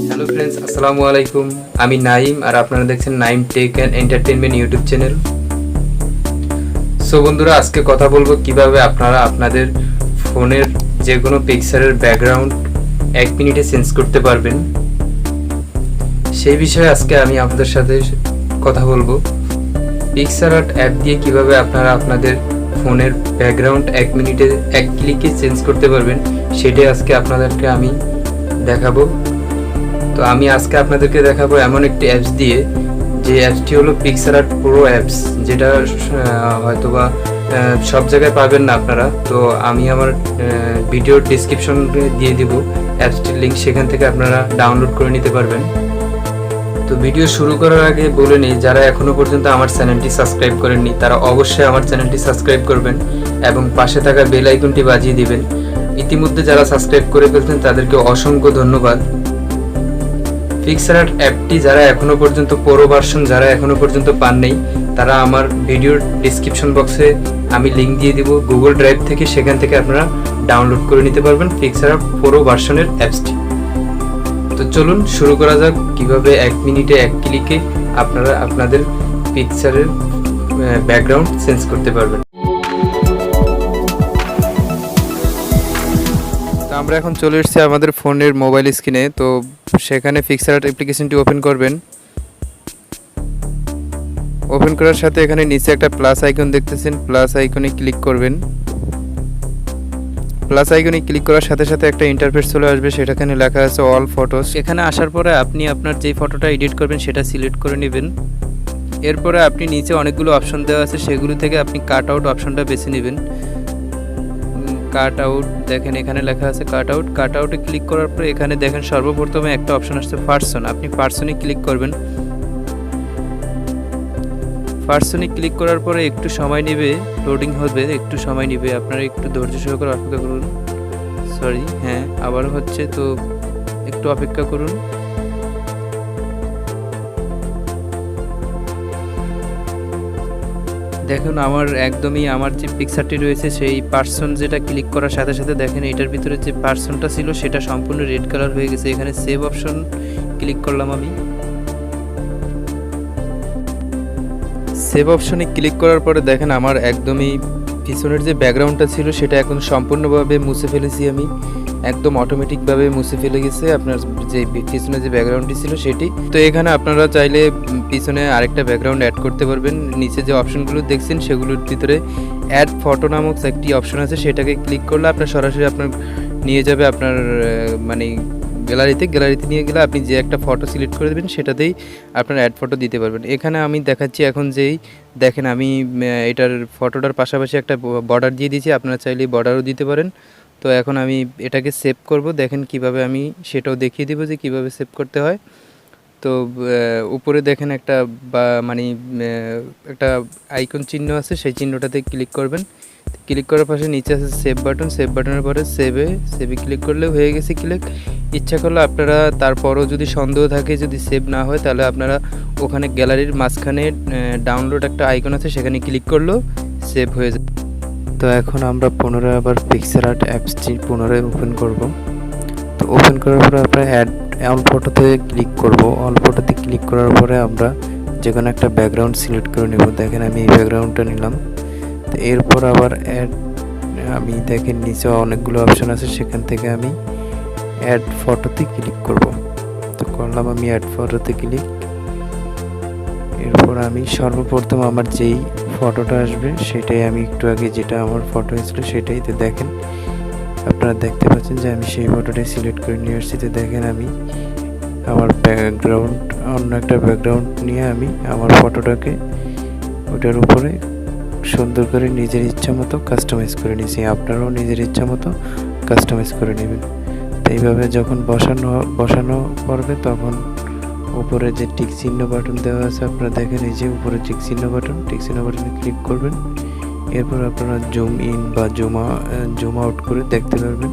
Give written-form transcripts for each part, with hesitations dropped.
Hello friends, আসসালামু আলাইকুম। আমি নাইম আর আপনারা দেখছেন Naim tech and entertainment YouTube channel. So বন্ধুরা, আজকে কথা বলবো কিভাবে আপনারা আপনাদের ফোনের যে কোনো পিকচারের ব্যাকগ্রাউন্ড 1 মিনিটে চেঞ্জ করতে পারবেন, সেই বিষয়ে আজকে আমি আপনাদের সাথে কথা বলবো। পিক্সার্ট অ্যাপ দিয়ে কিভাবে আপনারা আপনাদের ফোনের ব্যাকগ্রাউন্ড 1 মিনিটে 1 ক্লিকে চেঞ্জ করতে পারবেন, সেটাই আজকে আপনাদেরকে আমি দেখাবো। তো আমি আজকে আপনাদেরকে দেখাবো এমন একটি অ্যাপস দিয়ে, যে অ্যাপসটি হলো পিক্সার্ট প্রো অ্যাপস, যেটা হয়তোবা সব জায়গায় পাবেন না আপনারা। তো আমি আমার ভিডিওর ডিসক্রিপশনে দিয়ে দিব অ্যাপসটির লিঙ্ক, সেখান থেকে আপনারা ডাউনলোড করে নিতে পারবেন। তো ভিডিও শুরু করার আগে বলে নিই, যারা এখনও পর্যন্ত আমার চ্যানেলটি সাবস্ক্রাইব করেননি তারা অবশ্যই আমার চ্যানেলটি সাবস্ক্রাইব করবেন এবং পাশে থাকা বেল আইকনটি বাজিয়ে দিবেন। ইতিমধ্যে যারা সাবস্ক্রাইব করে ফেলছেন তাদেরকে অসংখ্য ধন্যবাদ। পিক্সার্ট অ্যাপটি যারা এখনও পর্যন্ত প্রো ভার্সন যারা এখনও পর্যন্ত পান নেই, তারা আমার ভিডিওর ডিসক্রিপশন বক্সে আমি লিঙ্ক দিয়ে দিব গুগল ড্রাইভ থেকে, সেখান থেকে আপনারা ডাউনলোড করে নিতে পারবেন পিক্সার্ট প্রো ভার্সনের অ্যাপসটি। তো চলুন শুরু করা যাক, কিভাবে 1 মিনিটে 1 ক্লিকে আপনারা আপনাদের পিকচারের ব্যাকগ্রাউন্ড চেঞ্জ করতে পারবেন। তো আমরা এখন চলে এসেছি আমাদের ফোনের মোবাইল স্ক্রিনে। তো সেখানে পিক্সার্ট অ্যাপ্লিকেশনটি ওপেন করবেন। ওপেন করার সাথে এখানে নিচে একটা প্লাস আইকন দেখতেছেন, প্লাস আইকনে ক্লিক করবেন। প্লাস আইকনে ক্লিক করার সাথে সাথে একটা ইন্টারফেস চলে আসবে, সেটাখানে লেখা আছে অল ফটোস। এখানে আসার পরে আপনি আপনার যেই ফটোটা এডিট করবেন সেটা সিলেক্ট করে নেবেন। এরপরে আপনি নিচে অনেকগুলো অপশন দেওয়া আছে, সেগুলো থেকে আপনি কাট আউট অপশনটা বেছে নেবেন। কাট আউট, দেখেন এখানে লেখা আছে কাট আউট। কাট আউটে ক্লিক করার পরে এখানে দেখেন সর্বপ্রথমে একটা অপশন আসছে পার্সন, আপনি পার্সনে ক্লিক করবেন। পার্সনে ক্লিক করার পরে একটু সময় নেবে, লোডিং হবে, একটু সময় নেবে, আপনারা একটু ধৈর্য সহকারে অপেক্ষা করুন। সরি, হ্যাঁ আবার হচ্ছে, তো একটু অপেক্ষা করুন। দেখুন আমার একদমই আমার যে পিকচারটি রয়েছে সেই পার্সন যেটা ক্লিক করার সাথে সাথে দেখেন এটার ভিতরে যে পার্সনটা ছিল সেটা সম্পূর্ণ রেড কালার হয়ে গেছে। এখানে সেভ অপশন ক্লিক করলাম আমি। সেভ অপশনে ক্লিক করার পরে দেখেন আমার একদমই পিছনের যে ব্যাকগ্রাউন্ডটা ছিল সেটা এখন সম্পূর্ণভাবে মুছে ফেলেছি আমি, একদম অটোমেটিকভাবে মুছে ফেলে গেছে আপনার যে পিছনে যে ব্যাকগ্রাউন্ডটি ছিল সেটি। তো এখানে আপনারা চাইলে পিছনে আরেকটা ব্যাকগ্রাউন্ড অ্যাড করতে পারবেন। নিচে যে অপশনগুলো দেখছেন সেগুলোর ভিতরে অ্যাড ফটো নামক একটি অপশন আছে, সেটাকে ক্লিক করলে আপনার সরাসরি আপনার নিয়ে যাবে আপনার মানে গ্যালারিতে নিয়ে গেলে আপনি যে একটা ফটো সিলেক্ট করে দেবেন সেটাতেই আপনার অ্যাড ফটো দিতে পারবেন। এখানে আমি দেখাচ্ছি এখন যেই দেখেন আমি এটার ফটোটার পাশাপাশি একটা বর্ডার দিয়ে দিয়েছি, আপনারা চাইলে বর্ডারও দিতে পারেন। তো এখন আমি এটাকে সেভ করব, দেখেন কিভাবে আমি সেটাও দেখিয়ে দেবো যে কিভাবে সেভ করতে হয়। তো উপরে দেখেন একটা মানে একটা আইকন চিহ্ন আছে, সেই চিহ্নটাতে ক্লিক করবেন। ক্লিক করার পাশে নিচে আছে সেভ বাটন, সেভ বাটনের পরে সেভে ক্লিক করলে হয়ে গেছে ক্লিক। ইচ্ছা করলে আপনারা তারপরও যদি সন্দেহ থাকে যদি সেভ না হয় তাহলে আপনারা ওখানে গ্যালারির মাঝখানে ডাউনলোড একটা আইকন আছে, সেখানে ক্লিক করলেও সেভ হয়ে যায়। তো এখন আমরা পুনরায় আবার পিক্সার্ট অ্যাপসটি পুনরায় ওপেন করব। তো ওপেন করার পরে আমরা অল ফটোতে ক্লিক করব। অল ফটোতে ক্লিক করার পরে আমরা যে কোনো একটা ব্যাকগ্রাউন্ড সিলেক্ট করে নেব। দেখেন আমি এই ব্যাকগ্রাউন্ডটা নিলাম। তো এরপর আবার আমি দেখেন নিচে অনেকগুলো অপশন আছে, সেখান থেকে আমি অ্যাড ফটোতে ক্লিক করব। তো করলাম আমি অ্যাড ফটোতে ক্লিক। এরপর আমি সর্বপ্রথম আমার যেই ফটোটা আসবে সেটাই আমি একটু আগে যেটা আমার ফটো হয়েছিল সেটাই। তো দেখেন আপনারা দেখতে পাচ্ছেন যে আমি সেই ফটোটাই সিলেক্ট করে নিয়ে আসছি। তো দেখেন আমি আমার ব্যাকগ্রাউন্ড অন্য একটা ব্যাকগ্রাউন্ড নিয়ে আমি আমার ফটোটাকে ওটার উপরে সুন্দর করে নিজের ইচ্ছা মতো কাস্টমাইজ করে নিয়েছি। আপনারাও নিজের ইচ্ছা মতো কাস্টমাইজ করে নেবেন। তো এইভাবে যখন বসানো করবে তখন উপরে যে টিক চিহ্ন বাটন দেওয়া আছে আপনারা দেখেন, এই যে উপরে টিক চিহ্ন বাটনে ক্লিক করবেন। এরপর আপনারা জুম ইন বা জুম আউট করে দেখতে পারবেন।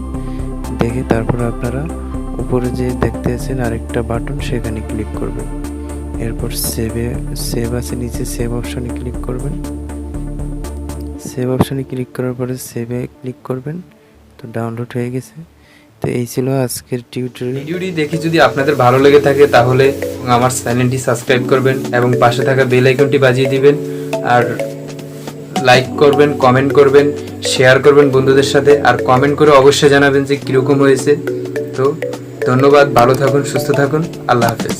দেখে তারপর আপনারা উপরে যে দেখতে আছেন আরেকটা বাটন, সেখানে ক্লিক করবেন। এরপর সেভ আছে নিচে, সেভ অপশনে ক্লিক করবেন। সেভ অপশানে ক্লিক করার পরে সেভে ক্লিক করবেন। তো ডাউনলোড হয়ে গেছে। তো এই ছিল আজকের টিউটোরিয়াল। ভিডিওটি দেখে যদি আপনাদের ভালো লেগে থাকে তাহলে আমার চ্যানেলটি সাবস্ক্রাইব করবেন এবং পাশে থাকা বেল আইকনটি বাজিয়ে দিবেন। আর লাইক করবেন, কমেন্ট করবেন, শেয়ার করবেন বন্ধুদের সাথে। আর কমেন্ট করে অবশ্যই জানাবেন যে কীরকম হয়েছে। তো ধন্যবাদ, ভালো থাকুন, সুস্থ থাকুন, আল্লাহ হাফেজ।